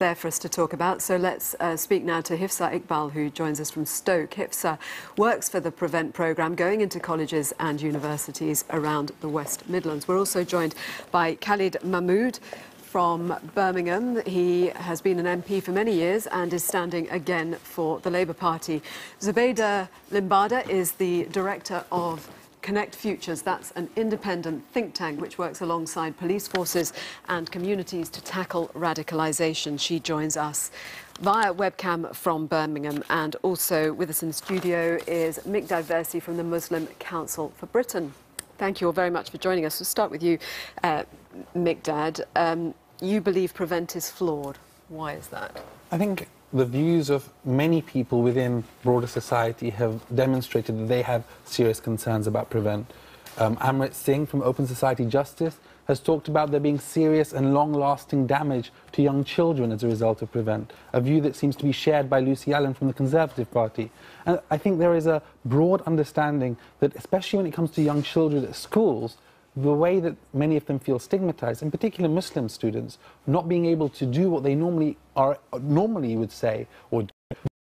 there for us to talk about. So let's speak now to Hifsa Iqbal, who joins us from Stoke. Hifsa works for the Prevent programme, going into colleges and universities around the West Midlands. We're also joined by Khalid Mahmood from Birmingham. He has been an MP for many years and is standing again for the Labour Party. Zubeda Limbada is the director of ConnectFutures. That's an independent think tank which works alongside police forces and communities to tackle radicalisation. She joins us via webcam from Birmingham, and also with us in the studio is Miqdad Versi from the Muslim Council for Britain. Thank you all very much for joining us. We'll start with you, Miqdad. You believe Prevent is flawed. Why is that? I think the views of many people within broader society have demonstrated that they have serious concerns about Prevent. Amrit Singh from Open Society Justice has talked about there being serious and long-lasting damage to young children as a result of Prevent, a view that seems to be shared by Lucy Allen from the Conservative Party. And I think there is a broad understanding that, especially when it comes to young children at schools, the way that many of them feel stigmatized, in particular Muslim students, not being able to do what they normally would say, or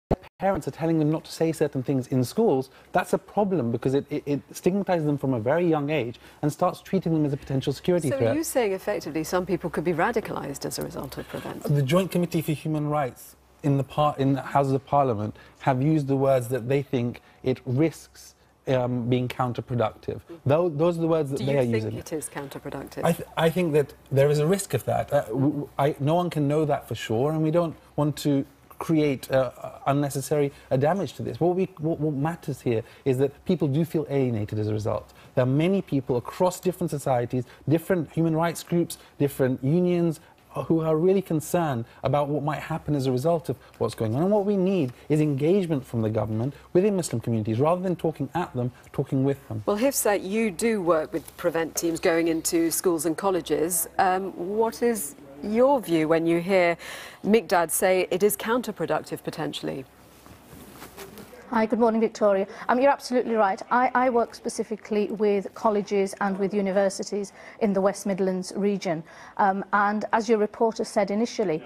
their parents are telling them not to say certain things in schools, that's a problem because it stigmatizes them from a very young age and starts treating them as a potential security threat. So are you saying effectively some people could be radicalized as a result of Prevent? The Joint Committee for Human Rights in the Houses of Parliament have used the words that they think it risks being counterproductive. Those are the words that they are using. Do you think it is counterproductive? I think that there is a risk of that. No one can know that for sure, and we don't want to create unnecessary damage to this. What matters here is that people do feel alienated as a result. There are many people across different societies, different human rights groups, different unions, who are really concerned about what might happen as a result of what's going on. And what we need is engagement from the government within Muslim communities, rather than talking at them, talking with them. Well, Hifsa, you do work with Prevent teams going into schools and colleges. What is your view when you hear Miqdad say it is counterproductive potentially? Hi, good morning, Victoria. You're absolutely right. I work specifically with colleges and with universities in the West Midlands region. And as your reporter said initially,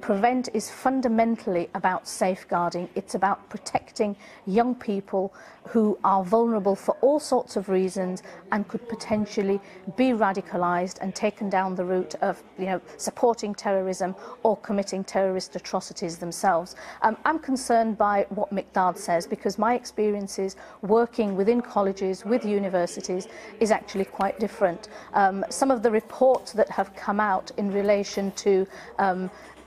Prevent is fundamentally about safeguarding. It's about protecting young people who are vulnerable for all sorts of reasons and could potentially be radicalised and taken down the route of, supporting terrorism or committing terrorist atrocities themselves. I'm concerned by what Miqdad says, because my experiences working within colleges, with universities, is actually quite different. Some of the reports that have come out in relation to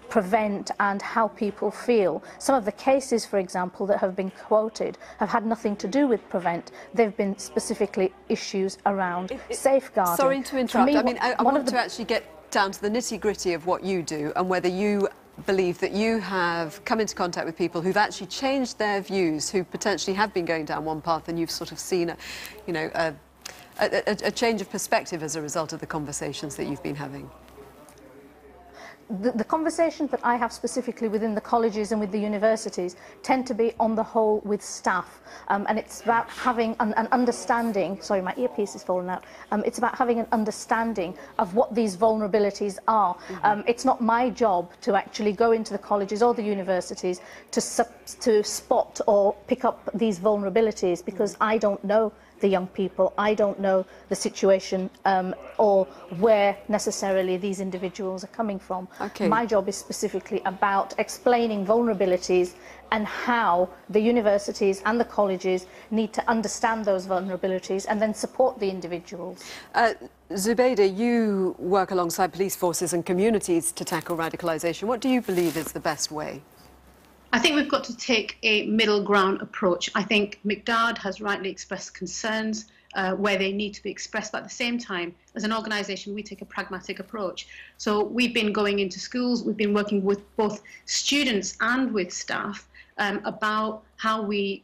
Prevent and how people feel. Some of the cases, for example, that have been quoted have had nothing to do with Prevent. They've been specifically issues around safeguarding. Sorry to interrupt. I want to actually get down to the nitty-gritty of what you do and whether you believe that you have come into contact with people who've actually changed their views, who potentially have been going down one path, and you've sort of seen a change of perspective as a result of the conversations that you've been having. The conversations that I have specifically within the colleges and with the universities tend to be on the whole with staff, and it's about having an understanding. Sorry, my earpiece is falling out. It's about having an understanding of what these vulnerabilities are. It's not my job to actually go into the colleges or the universities to spot or pick up these vulnerabilities, because I don't know the young people. I don't know the situation or where necessarily these individuals are coming from. Okay. My job is specifically about explaining vulnerabilities and how the universities and the colleges need to understand those vulnerabilities and then support the individuals. Zubeda, you work alongside police forces and communities to tackle radicalisation. What do you believe is the best way? I think we've got to take a middle ground approach. I think Miqdad has rightly expressed concerns where they need to be expressed, but at the same time, as an organisation, we take a pragmatic approach. So we've been going into schools, we've been working with both students and with staff about how we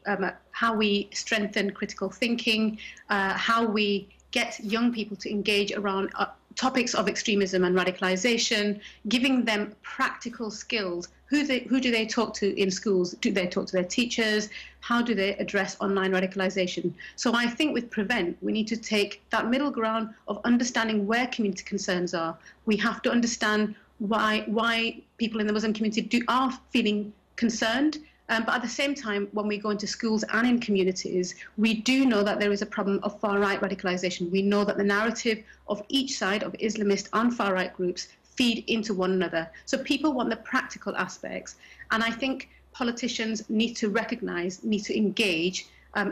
strengthen critical thinking, how we get young people to engage around topics of extremism and radicalisation, giving them practical skills. Who do they talk to in schools? Do they talk to their teachers? How do they address online radicalisation? So I think with Prevent, we need to take that middle ground of understanding where community concerns are. We have to understand why people in the Muslim community are feeling concerned. But at the same time, when we go into schools and in communities, we do know that there is a problem of far-right radicalization. We know that the narrative of each side, of Islamist and far-right groups, feed into one another. So people want the practical aspects. And I think politicians need to recognize, need to engage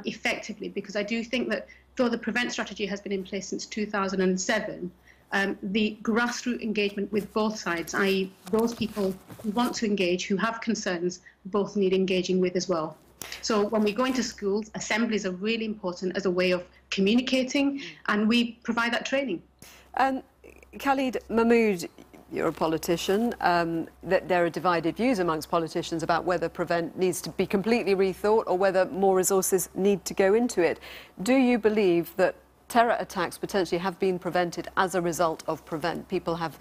effectively, because I do think that though the PREVENT strategy has been in place since 2007, the grassroots engagement with both sides, i.e. those people who want to engage, who have concerns, both need engaging with as well. So when we go into schools, assemblies are really important as a way of communicating, and we provide that training. Khalid Mahmood, you're a politician. That there are divided views amongst politicians about whether PREVENT needs to be completely rethought or whether more resources need to go into it. Do you believe that terror attacks potentially have been prevented as a result of PREVENT? People have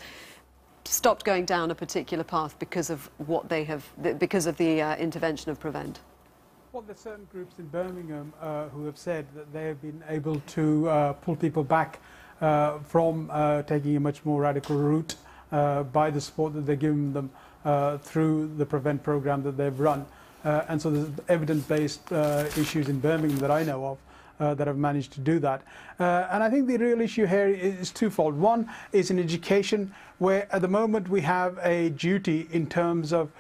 stopped going down a particular path because of what they have, because of the intervention of PREVENT. Well, there's certain groups in Birmingham who have said that they have been able to pull people back from taking a much more radical route by the support that they're giving them through the PREVENT program that they've run. And so there's evidence-based issues in Birmingham that I know of that have managed to do that. And I think the real issue here is twofold. One is in education, where at the moment we have a duty in terms of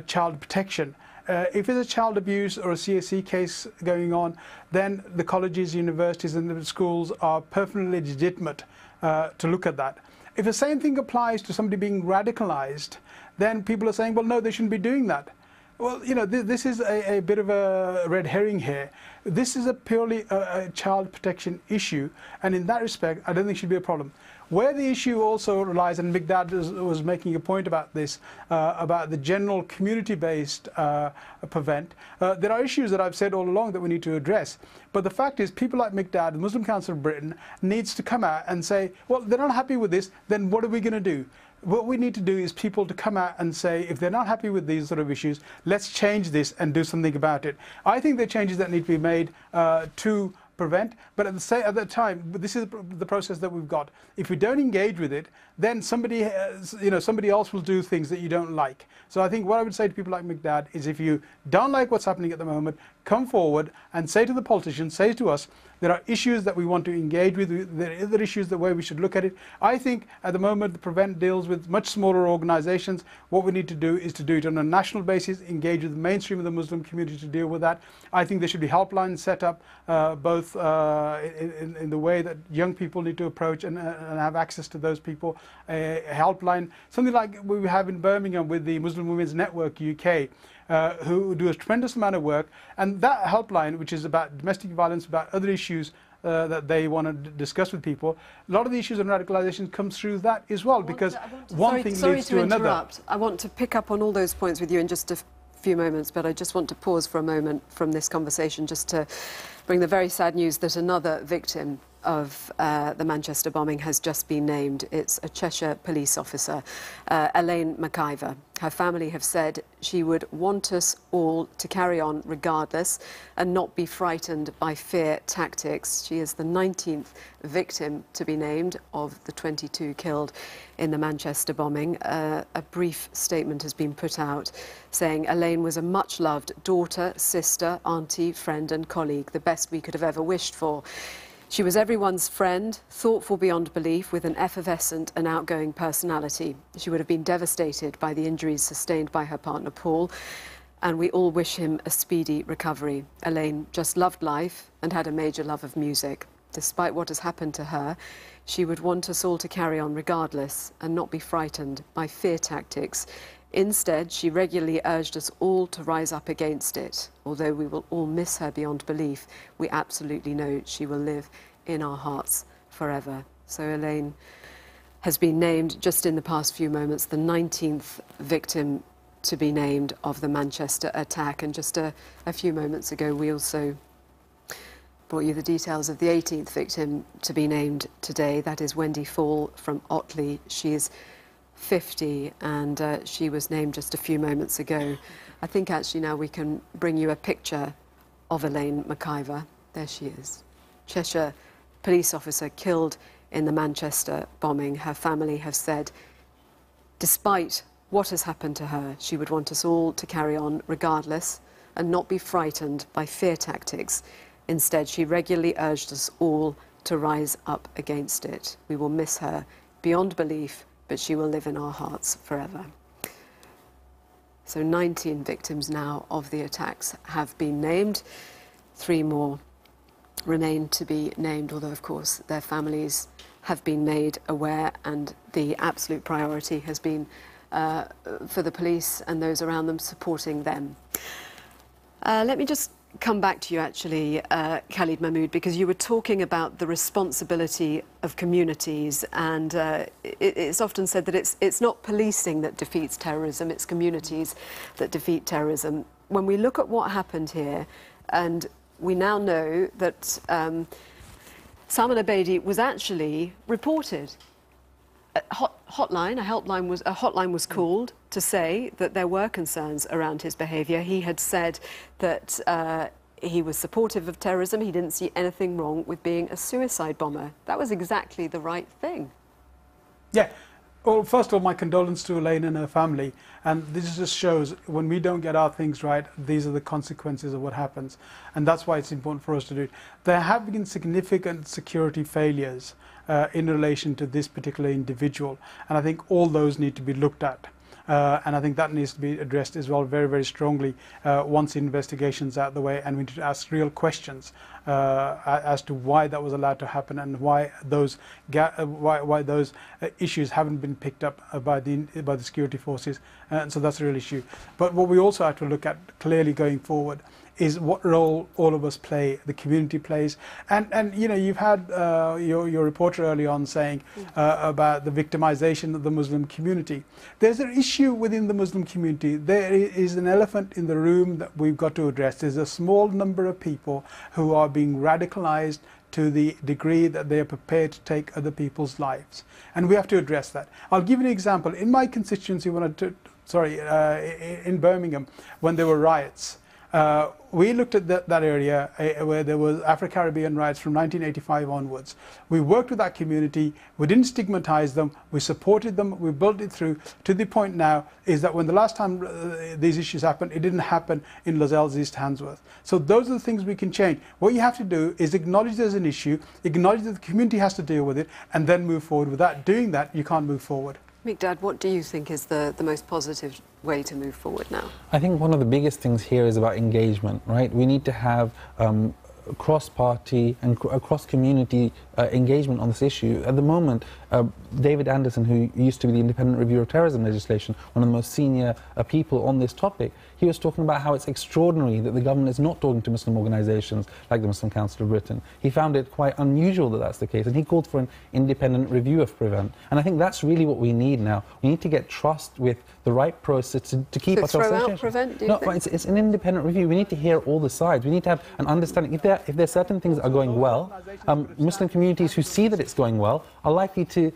child protection. If there's a child abuse or a CSE case going on, then the colleges, universities and the schools are perfectly legitimate to look at that. If the same thing applies to somebody being radicalized, then people are saying, well, no, they shouldn't be doing that. Well, you know, this is a bit of a red herring here. This is a purely a child protection issue, and in that respect, I don't think it should be a problem. Where the issue also relies, and Migdad was making a point about this, about the general community-based PREVENT, there are issues that I've said all along that we need to address. But the fact is, people like Migdad, the Muslim Council of Britain, needs to come out and say, well, they're not happy with this, then what are we going to do? What we need to do is people to come out and say, if they're not happy with these sort of issues, let's change this and do something about it. I think there are changes that need to be made to PREVENT, but at the time, this is the process that we've got. If we don't engage with it, then somebody else will do things that you don't like. So I think what I would say to people like Migdad is, if you don't like what's happening at the moment, come forward and say to the politicians, say to us, there are issues that we want to engage with, there are other issues the way we should look at it. I think at the moment the PREVENT deals with much smaller organisations. What we need to do is to do it on a national basis, engage with the mainstream of the Muslim community to deal with that. I think there should be helplines set up, both in the way that young people need to approach and have access to those people. A helpline, something like we have in Birmingham with the Muslim Women's Network UK, who do a tremendous amount of work, and that helpline, which is about domestic violence, about other issues that they want to discuss with people, a lot of the issues on radicalisation comes through that as well, because one thing leads to another. I want to pick up on all those points with you in just a few moments, but I just want to pause for a moment from this conversation just to bring the very sad news that another victim of the Manchester bombing has just been named. It's a Cheshire police officer, Elaine McIver. Her family have said she would want us all to carry on regardless and not be frightened by fear tactics. She is the 19th victim to be named of the 22 killed in the Manchester bombing. A brief statement has been put out saying Elaine was a much-loved daughter, sister, auntie, friend and colleague, the best we could have ever wished for. She was everyone's friend, thoughtful beyond belief, with an effervescent and outgoing personality. She would have been devastated by the injuries sustained by her partner, Paul, and we all wish him a speedy recovery. Elaine just loved life and had a major love of music. Despite what has happened to her, she would want us all to carry on regardless and not be frightened by fear tactics. Instead, she regularly urged us all to rise up against it. Although we will all miss her beyond belief, we absolutely know she will live in our hearts forever. So Elaine has been named, just in the past few moments, the 19th victim to be named of the Manchester attack. And just a few moments ago, we also brought you the details of the 18th victim to be named today. That is Wendy Fall from Otley. She is 50, and she was named just a few moments ago. I think actually now we can bring you a picture of Elaine McIver. There she is. Cheshire police officer killed in the Manchester bombing. Her family have said Despite what has happened to her, she would want us all to carry on regardless and not be frightened by fear tactics. Instead, she regularly urged us all to rise up against it. We will miss her beyond belief, but she will live in our hearts forever. So 19 victims now of the attacks have been named. 3 more remain to be named, although of course their families have been made aware, and the absolute priority has been for the police and those around them supporting them. Let me just come back to you actually, Khalid Mahmood, because you were talking about the responsibility of communities, and it's often said that it's not policing that defeats terrorism, it's communities that defeat terrorism. When we look at what happened here, and we now know that Salman Abedi was actually reported. A hotline was called to say that there were concerns around his behaviour. He had said that he was supportive of terrorism. He didn't see anything wrong with being a suicide bomber. That was exactly the right thing. Yeah. Well, first of all, my condolence to Elaine and her family. And this just shows when we don't get our things right, these are the consequences of what happens. And that's why it's important for us to do it. There have been significant security failures in relation to this particular individual. And I think all those need to be looked at. And I think that needs to be addressed as well very, very strongly once the investigation's out of the way, and we need to ask real questions as to why that was allowed to happen and why those issues haven't been picked up by the security forces. And so that's a real issue. But what we also have to look at clearly going forward is what role all of us play, the community plays. And you know, you've had your reporter early on saying about the victimization of the Muslim community. There's an issue within the Muslim community. There is an elephant in the room that we've got to address. There's a small number of people who are being radicalized to the degree that they are prepared to take other people's lives. And we have to address that. I'll give you an example. In my constituency, in Birmingham, when there were riots, we looked at that area where there was Afro-Caribbean riots from 1985 onwards. We worked with that community, we didn't stigmatize them, we supported them, we built it through to the point now is that when the last time these issues happened, it didn't happen in Lozells, East Handsworth. So those are the things we can change. What you have to do is acknowledge there's an issue, acknowledge that the community has to deal with it, and then move forward. Without doing that, you can't move forward. Miqdad, what do you think is the most positive way to move forward now? I think one of the biggest things here is about engagement, right? We need to have cross-party and cross-community engagement on this issue. At the moment, David Anderson, who used to be the independent reviewer of terrorism legislation, one of the most senior people on this topic, he was talking about how it's extraordinary that the government is not talking to Muslim organisations like the Muslim Council of Britain. He found it quite unusual that that's the case, and he called for an independent review of Prevent. And I think that's really what we need now. We need to get trust with the right process to keep ourselves safe. So throw out Prevent, do you think? It's an independent review. We need to hear all the sides. We need to have an understanding. If there are certain things that are going well, Muslim communities who see that it's going well are likely to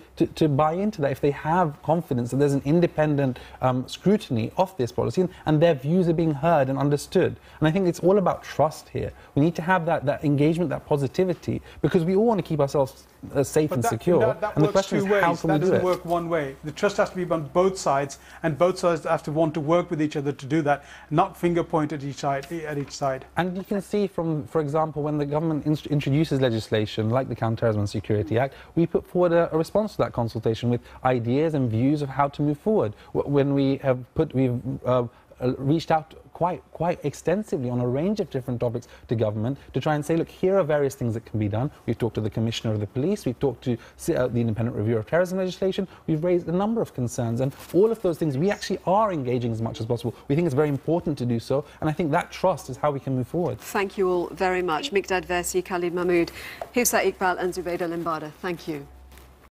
buy into that if they have confidence that there's an independent scrutiny of this policy and their views are being heard and understood. And I think it's all about trust here. We need to have that engagement, that positivity, because we all want to keep ourselves safe and secure. And the question is, how can we do it? That doesn't work one way. The trust has to be on both sides, and both sides have to want to work with each other to do that, not finger point at each side. And you can see from, for example, when the government introduces legislation like the Counter-terrorism and Security Act, we put forward a response to that consultation with ideas and views of how to move forward. When we've reached out quite extensively on a range of different topics to government to try and say, look, here are various things that can be done. We've talked to the Commissioner of the Police, we've talked to the Independent Reviewer of Terrorism legislation, we've raised a number of concerns, and all of those things we actually are engaging as much as possible. We think it's very important to do so, and I think that trust is how we can move forward. Thank you all very much. Miqdad Versi, Khalid Mahmood, Hifsa Iqbal and Zubeda Limbada, thank you.